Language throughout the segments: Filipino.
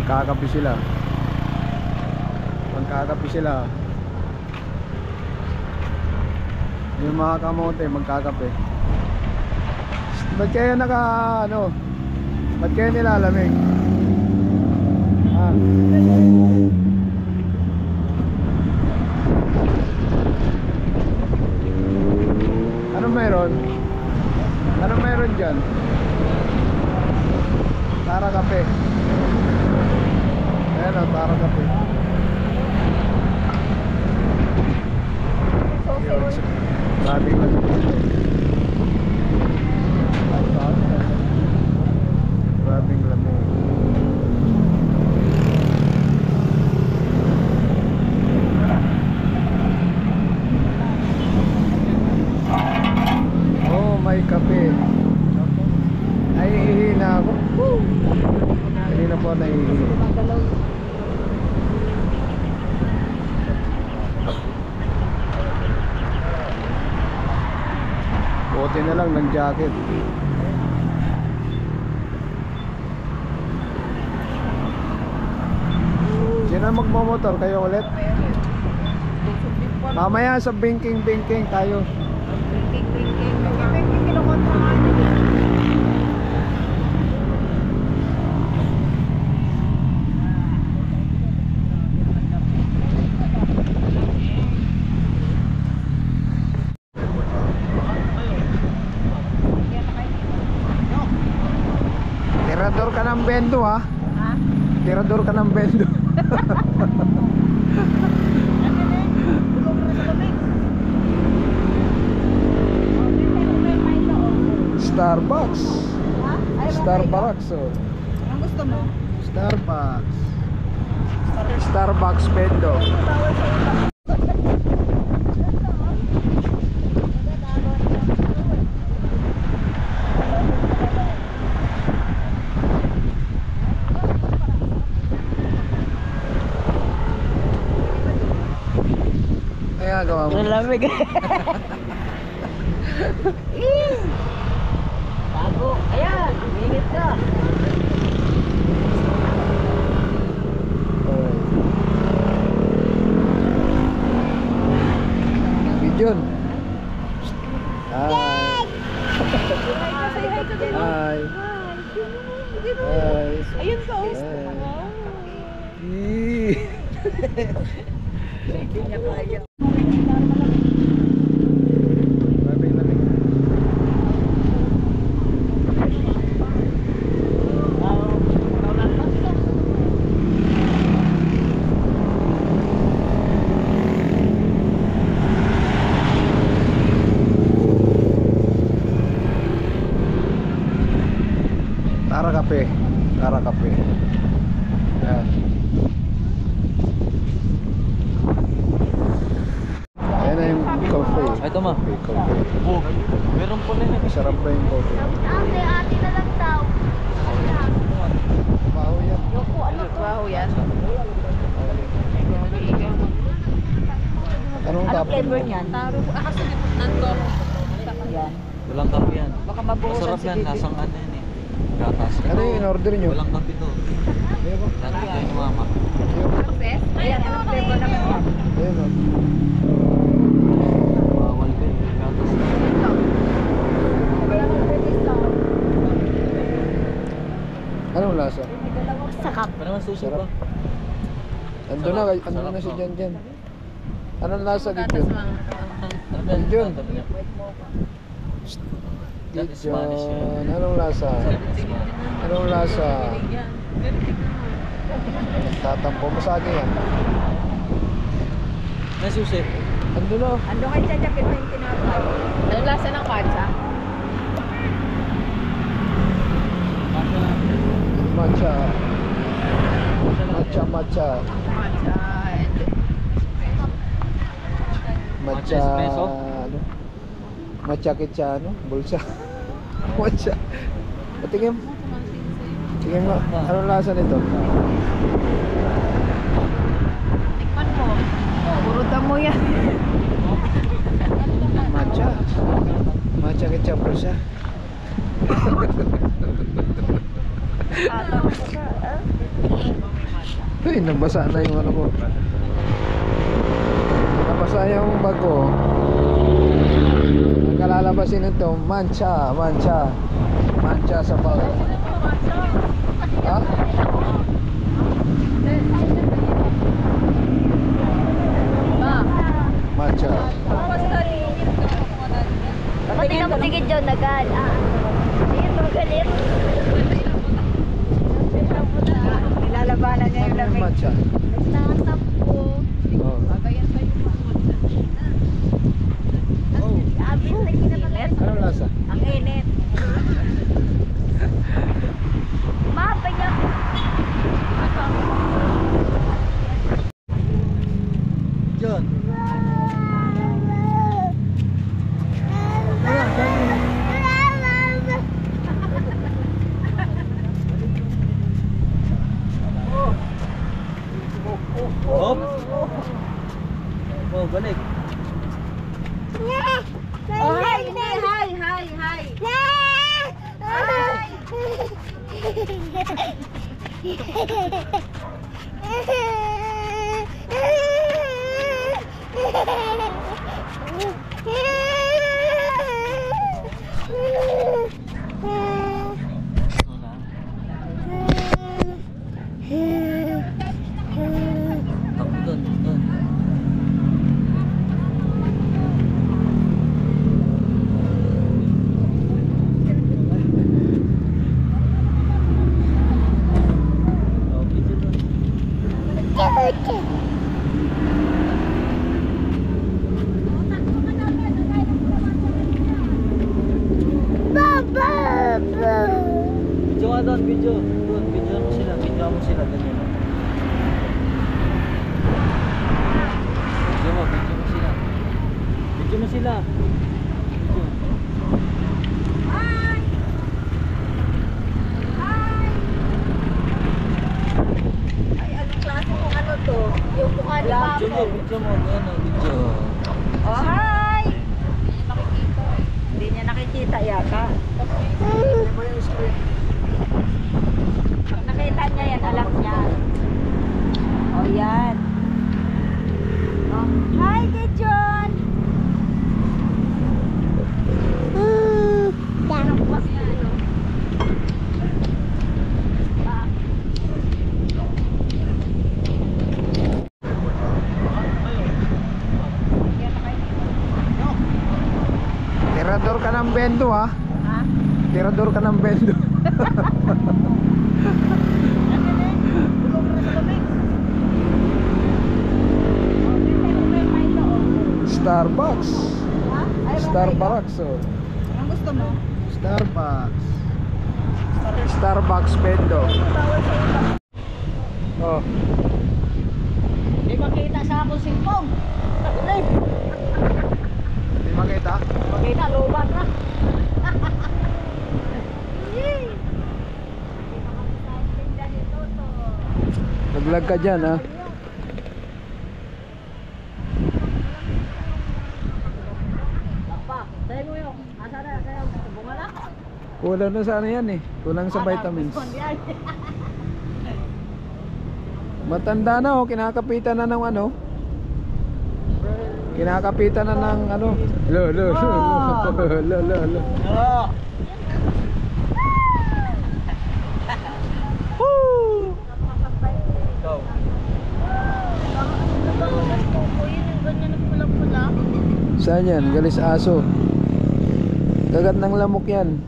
Magkakape sila. Magkakape sila. Yung mga kamote magkakape. Ba't kayo ba't kayo nilalamig? Anong meron? Anong meron dyan? Tara kape. Ayan o, Tara kape. Sabi ko grabing lamig. Oh, may kape. Ay, hihina ako. Hindi na po nahihina. Buti na lang ng jacket. Sino magmamotor? Kayo ulit? Mamaya sa binking tayo. Tirador ka ng bendo ha? Tirador ka ng bendo. Starbucks. Starbucks oh. Anong gusto mo? Starbucks. Starbucks bendo. Ayan, gawa mo. Malamig. Bago. Ayan, ingit ka. Gideon. Hi. Hi. Hi. Ayun ka, oh. Hindi niya kaya. Tara kape. Tara kape. Ayan. Ayan na yung coffee. Ito ma. Coffee. Oh, meron po na yun. Masarap ba yung coffee? Ate na lang daw. Baho yan. Yoko, ano baho yan? Anong Ano tapon flavor mo? niyan? Taro. Kasi nandito. Yan. Walang kape yan. Baka mabuhusan Masarap si yan. Bibi. Lasang ano yan eh. Gatas. Ano yung in-order nyo? Walang kape to. Dati ito yung mama. Ayan, anong flavor naman yan? Ayan o. Bawal ka eh. Gatas. Anong lasa? Sakap. Pero naman susi Sarap. ba? Ando na, ando na si Jan Jan. Anong lasa Gideon? Ano ba yan? Gideon. Sabi niya. That is Spanish yun. Gideon. Anong lasa? Anong lasa? Tatampo mo sa akin yan. May susi. Ando na. Ando kay Chacha, pero yung tinapay. Anong lasa ng matcha? Matcha. Matcha, matcha. Matcha. Matcha. espresso? Ano? Matcha kitcha, ano? Bulsa. Matcha. Patingin. Tingin mo. Anong lasa nito? Tikman mo. Puro damo yan. Matcha. Matcha kitcha bulsa. Uy, nabasa na yung ano ko. Nabasa yung bag ko. Ang kalalabasin nito, mancha sa bag. Ha? Mancha. Patingin mo tigid dyan, nagal. Tingin mo galit. Nilalabanan niya yung lamig. Mancha. Nagtatap ko. Oh. Bagayan pa yung abis na kinakalit. Anong lasa? Ang init. Mapay niya. John. Hop. Oh, balik. Oh, hi, hi. Wala. Takbo doon. Oh, video doon. Video nga doon, video. Doon, video mo sila. Video mo sila. Ganyan. Video mo sila. Video mo sila. Video. Ay, anong klase kung ano to? Yung mukha ni Video mo, Papo. video mo. Ano, video. Oh, hi! Hindi niya nakikita yata. Pag nakita niya yan, alam niya. Oh, yan. Oh, hi, Gijon! Anong bus na ano? Tirador ka ng bendo ha. Ha? Tirador ka ng bendo. Starbucks. Starbucks oh. Ang gusto mo? Starbucks. Starbucks bendo. Oh. Hindi makita sa akong singpong. Di makita? Makita, lubat na. Naglag ka dyan ha. Pa, tayo mo yun. Asa na, tayo. Bunga na. Kulang na sa ano yan eh. Kulang sa vitamins. Matanda na oh. Kinakapitan na ng ano. Kinakapitan na ng ano. Lo. Oh! Go. Saan yan? Galis aso. Kagat ng lamok yan.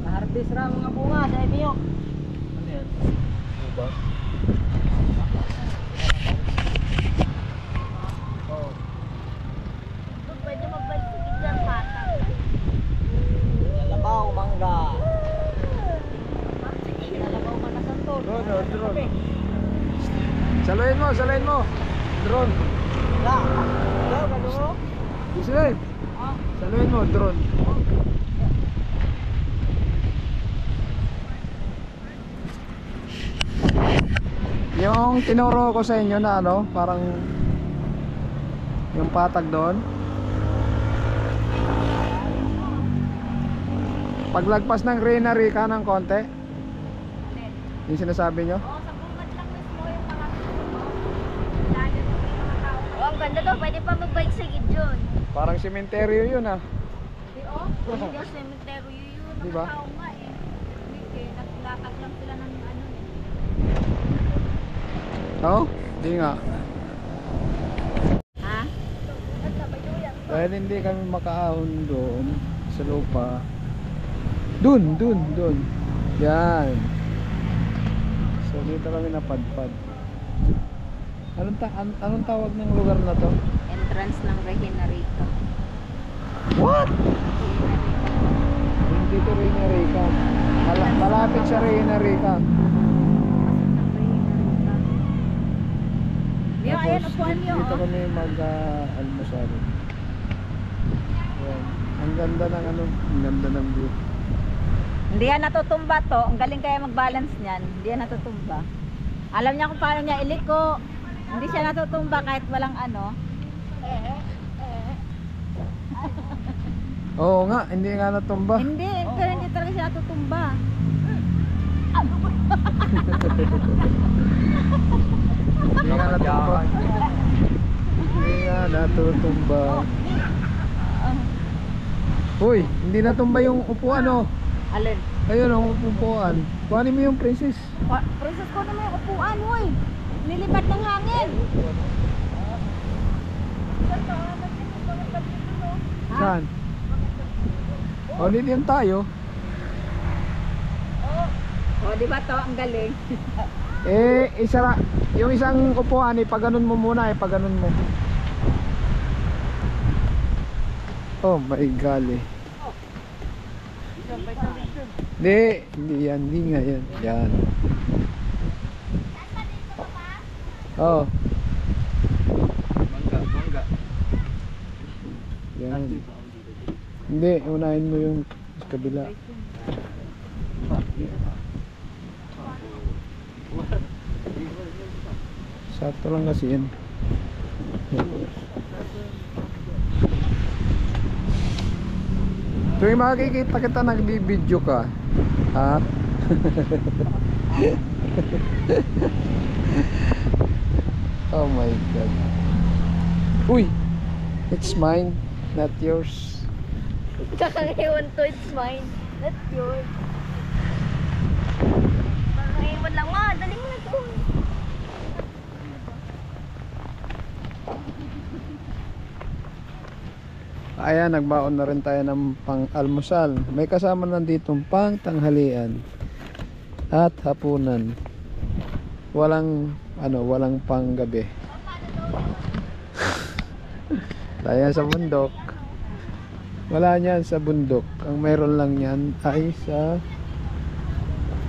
Harvest ra mga bunga sa iyo. Ano yan? Diba? Oh. Pwede magpagsigit dyan pata. Lalabaw, mangga. Nalabaw ka na sa to. Drone. Saluhin mo. Drone. Saluhin. Saluhin mo, drone. Yung tinuro ko sa inyo na ano, parang yung patag doon. Paglagpas ng greenery ka ng konti. Yung sinasabi nyo? Oo, sa bungad lang mismo yung mga Ang ganda daw, pwede pa mag-bike sa Gideon. Parang sementeryo yun ah. Di oh, hindi daw cemetery yun. Di ba? Nakatao nga eh. Naglakad lang sila ng ano eh. Oo? Di nga. Ha? Dahil hindi kami makaahon doon sa lupa. Dun. Yan. So dito kami napadpad. Anong tawag ng lugar na to? Entrance ng Regina Rica. What? Hindi to Reina Rica. Malapit sa Reina Rica. Yo, ayan, upuan niyo. Dito Oh. kami mag-almusal. Yan. Ang ganda ng ano, ang ganda ng view. Hindi yan natutumba to. Ang galing kaya mag-balance niyan. Hindi yan natutumba. Alam niya kung paano niya iliko. Hindi siya natutumba kahit walang ano. Oo nga, hindi nga natumba. Hindi, pero hindi talaga siya natutumba. Hindi nga natumba. Hindi nga natutumba. Uy, hindi natumba yung upuan oh. Alin? Ayun ang upuan. Kuhanin mo yung princess. Princess ko naman yung upuan, hoy. Lilipat ng hangin. Saan? O, dito tayo. O, di ba to? Ang galing. Yung isang upuan, ipaganon mo muna, ipaganon mo. Oh my golly. Hindi yan, hindi nga yan. Yan. Oh. Mangga. Yan. Hindi, unahin mo yung sa kabila. Sakto lang kasi yan. Tuwing makikita kita nag-video ka, ha? Oh my God. Uy! It's mine, not yours. Kakaiwan to, it's mine. That's yours. Kakaiwan lang nga, dali mo na to. Ayan, nagbaon na rin tayo ng pang-almusal. May kasama nanditong pang-tanghalian at hapunan. Walang pang-gabi. Tayo sa bundok. Wala niyan sa bundok. Ang mayroon lang niyan ay sa...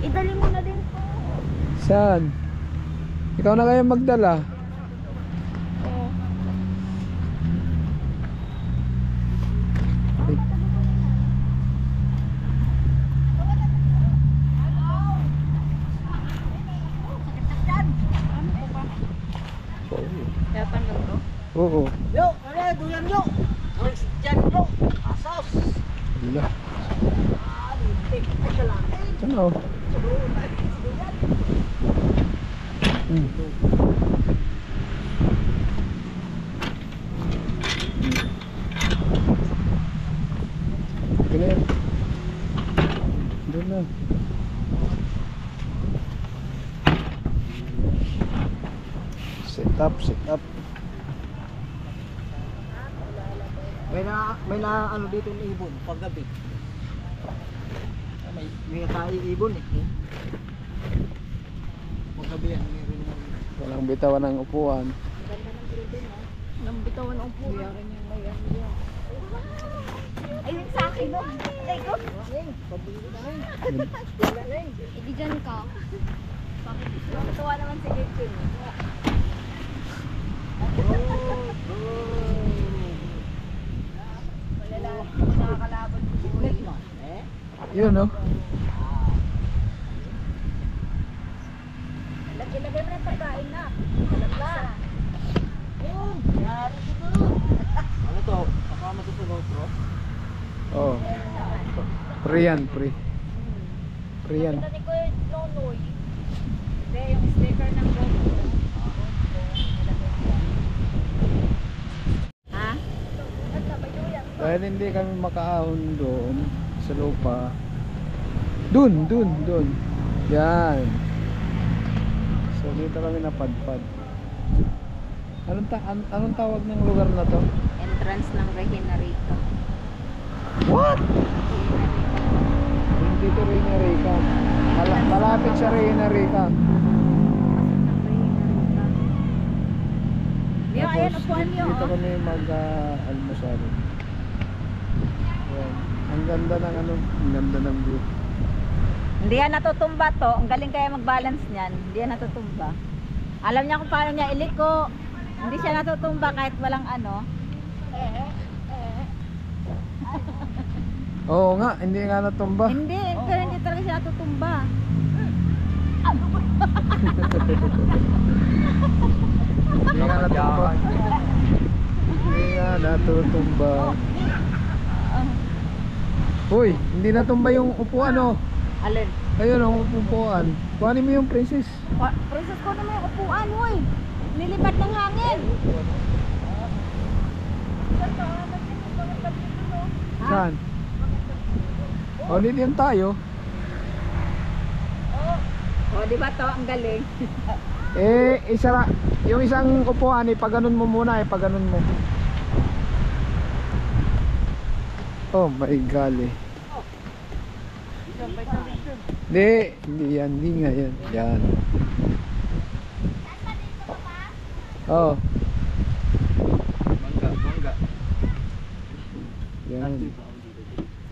Idali mo na din po. Saan? Ikaw na kaya magdala. Dapat lang to. Oo. Yo, ano, duyan yo. Christian yo. Asos. Wala. Ay, kalang. Saan o? Ganyan. Doon na. Set up. May na ano dito ng ibon paggabi. May tayo ibon eh. Paggabi yan, meron yung Walang bitawan ng upuan. Nang bitawan ang po. Yakin yung may ano yan. Ayun sa akin no. Ay ko. Hindi dyan ka. Natuwa naman si Gretchen. Wala lang. Nakakalaban ko. Yun no? Lagyan mo ng pagkain na. Alam na. ano to? Kasama to sa GoPro? Oo. Pre yan, pre. Pre yan. Pinatay ko yung Nonoy. Hindi, yung sticker ng GoPro. Dahil hindi kami makaahon doon sa lupa. Dun. Yan. So dito kami napadpad. Anong tawag ng lugar na to? Entrance ng Regina Rica. What? Dito Reina Rica. Malapit sa Reina Rica. Niyo, ayan, upuan niyo. Dito Oh. kami mag-almusal. Yan. Ang ganda ng view. Hindi yan natutumba to. Ang galing kaya mag-balance niyan. Hindi yan natutumba. Alam niya kung paano niya iliko. Hindi siya natutumba kahit walang ano. Oo nga, hindi nga natumba. Hindi, pero hindi talaga siya natutumba. Hindi nga natumba. Hindi nga natutumba. Uy, hindi natumba yung upuan oh. Alin? Ayun ang upuan. Kuhanin mo yung princess. Princess ko naman yung upuan, uy. Nilibat ng hangin. Saan? O, liliyan tayo. O, di ba to? Ang galing. Yung isang upuan, ipaganon mo muna, ipaganon mo. Oh my golly. Hindi yan, hindi nga yan. Yan. Oh. Mangga. Yan.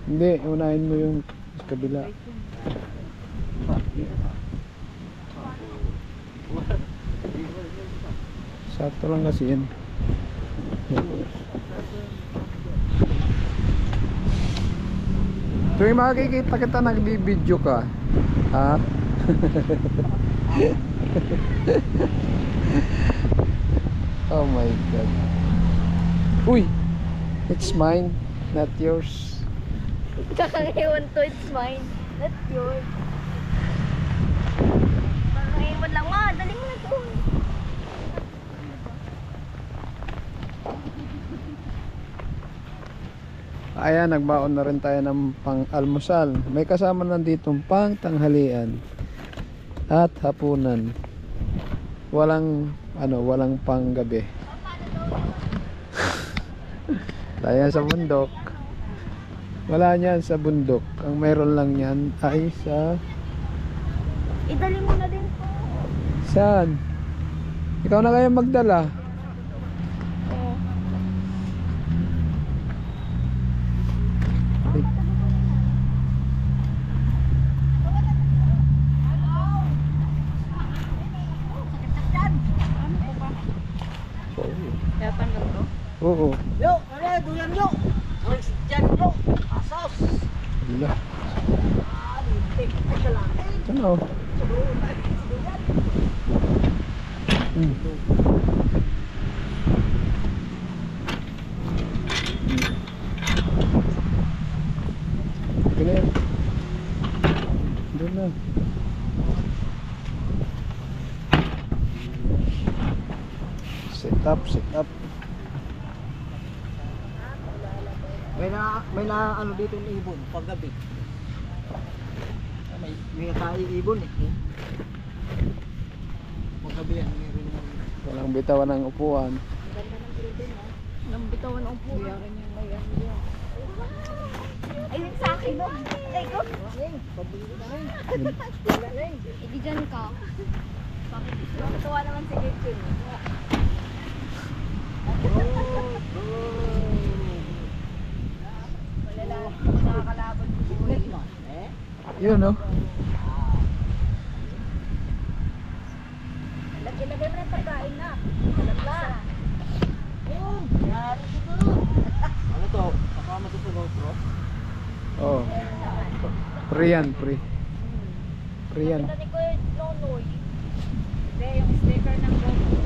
Hindi, unahin mo yung sa kabila. Sakto lang kasi yan. Tuwing makikita kita nagbibideo ka, ha? Oh my God. Uy! It's mine, not yours. Kakaiwan to, it's mine. Not yours. Kakaiwan lang nga, dali mo na to. Ayan, nagbaon na rin tayo ng pang-almusal. May kasama nandito pang-tanghalian at hapunan. Walang pang-gabi. Tayo sa bundok. Wala niyan sa bundok. Ang mayroon lang yan ay sa... Idali mo na din to. Saan? Ikaw na kaya magdala. Oo. Yo, duyan yo. Diyan yo. Asos. Wala. Ano? Ganyan. Doon na. Set up. May na ano dito ng ibon paggabi. May tayo ibon eh. Paggabi yan, meron yung Walang bitawan ng upuan. Nang bitawan ang po. Ayun sa akin, no? Ay ko. Hindi dyan ka. Natuwa naman si Gretchen. Wala lang. Nakakalaban ko. Yun no? Lagyan mo ng pagkain na. Alam ba? ano to? Kasama to sa GoPro? Oh. Free yan, free. Free yan. Hindi ko nonoy. Hindi, yung sticker ng GoPro.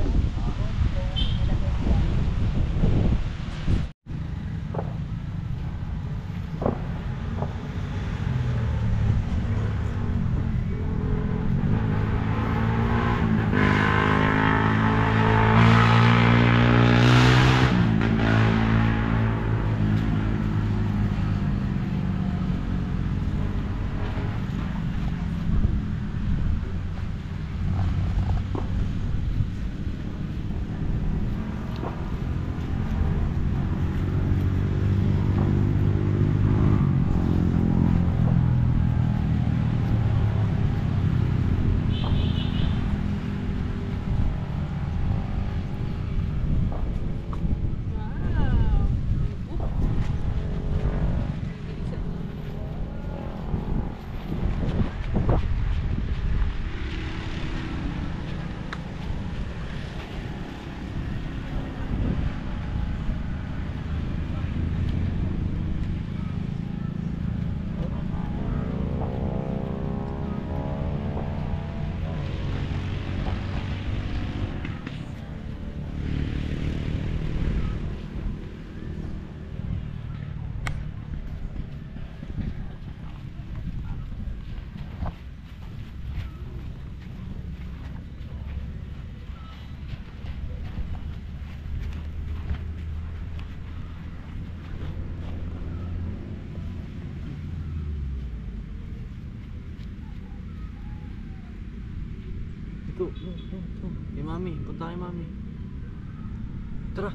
Go. Kay mami. Punta kay mami. Tara.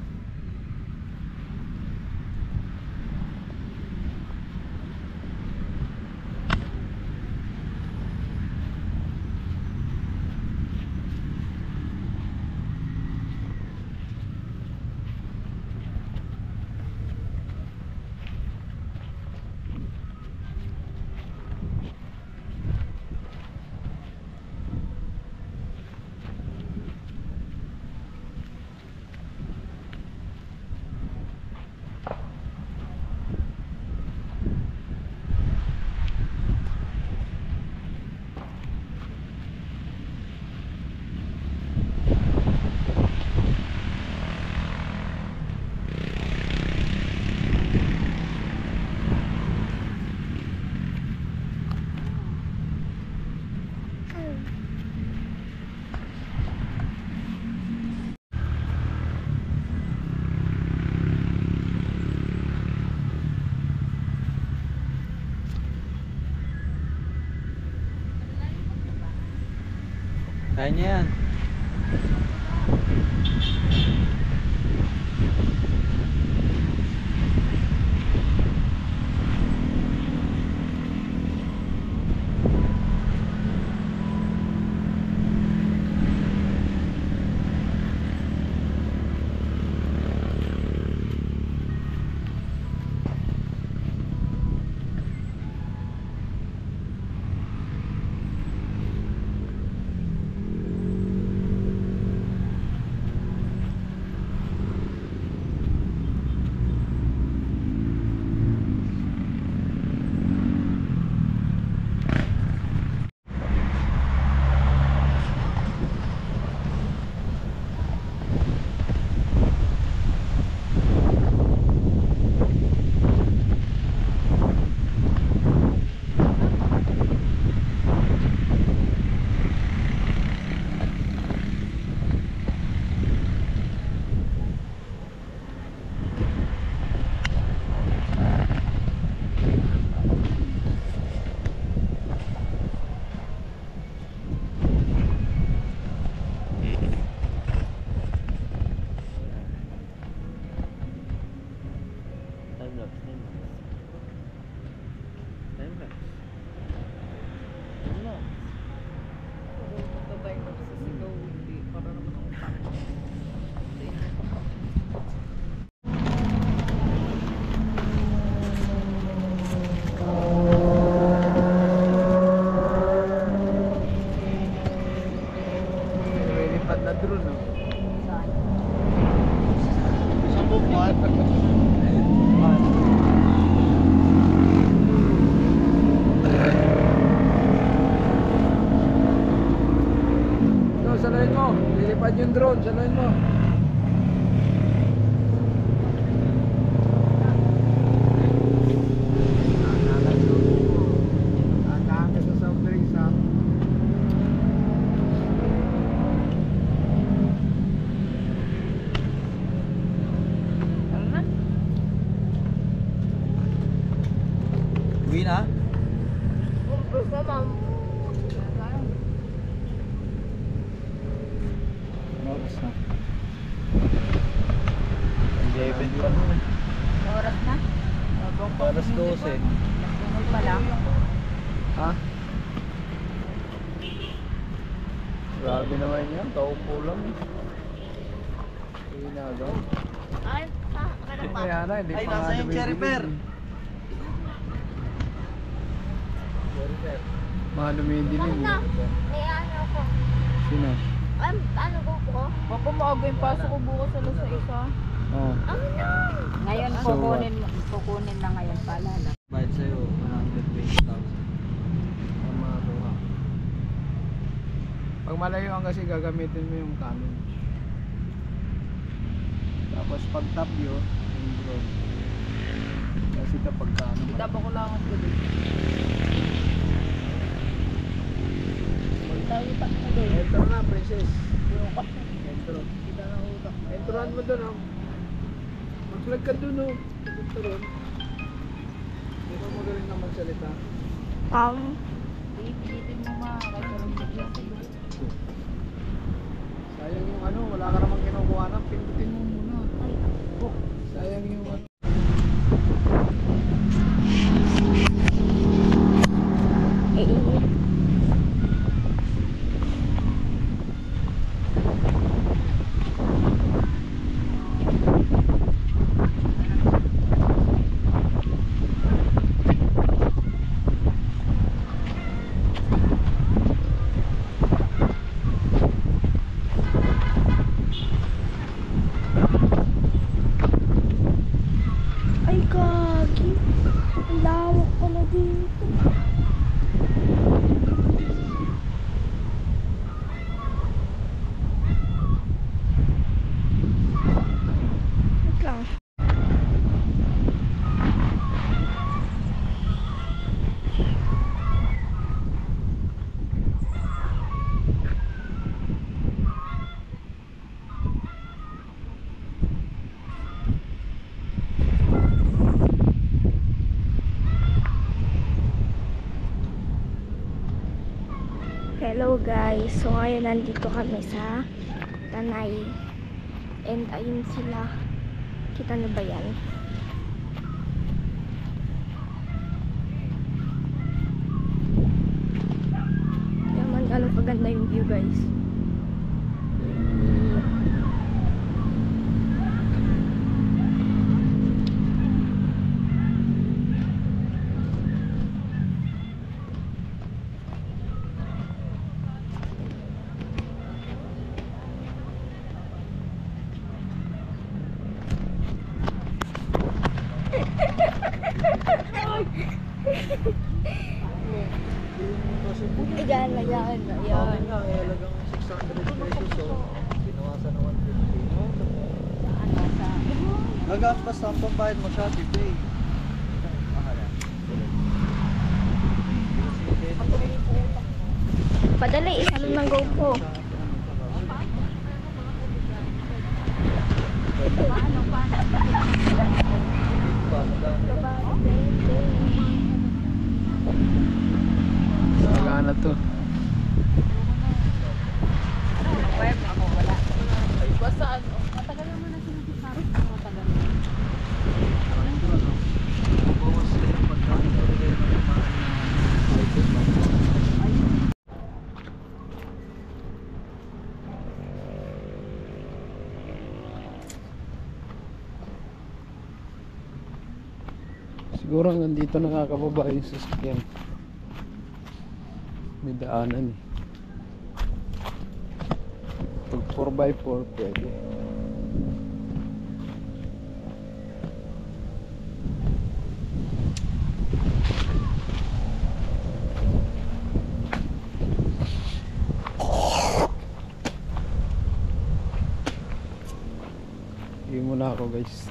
Kaya niya yan. Salayin mo, lilipad yung drone, salayin mo. Ang ka sa soft drinks ha. Uwi na? Ma'am. Oras na. 11 pa nun. Oras na. Alas 12. Sunod pa lang. Ha? Grabe naman yan, kaupo lang. Hindi na agad. Ay, ano pa? Kaya na, hindi Ay, pa nasa nga yung cherry pear. Mga dumidilim. Bakit na? May ano ko. Sino? Ano ko po? Baka maaga yung pasok ko bukas alas sa isa. Oh. Ano na? Ngayon So, kukunin na ngayon paalala. Bayad sa'yo, 120,000. Ang makakuha. Pag malayuan kasi gagamitin mo yung Canon. Tapos pag top view, yung drone. Kasi kapag ano. Dapat ko lang ang gabi. Entro na, princess. Entro. Entrohan mo doon, oh. Mag-vlog ka doon, oh. Entro doon. Hindi mo magaling na magsalita. Pilitin mo nga. Kahit walang bigyan ko. Hello guys, so ngayon nandito kami sa Tanay. And ayun sila. Kita na ba yan? Yaman, gano'ng paganda yung view guys. Ayan, ayan, Amin ayan. nga, may halagang 600 pesos. So, binawasan na 150. Ano sa... Gagamit basta ang pambayad mo Shopee Pay. Mahal yan. Padali, isa lang ng GoPro. Sagana to. Web ako, wala. Basta ano, matagal naman na sila sa matagal na. Bawas din ang pagkain. Pagkain ng mahal na item. Siguro hanggang dito nakakababa yung sasakyan. May daanan eh. Pag 4x4 pwede. Iwi muna ako guys.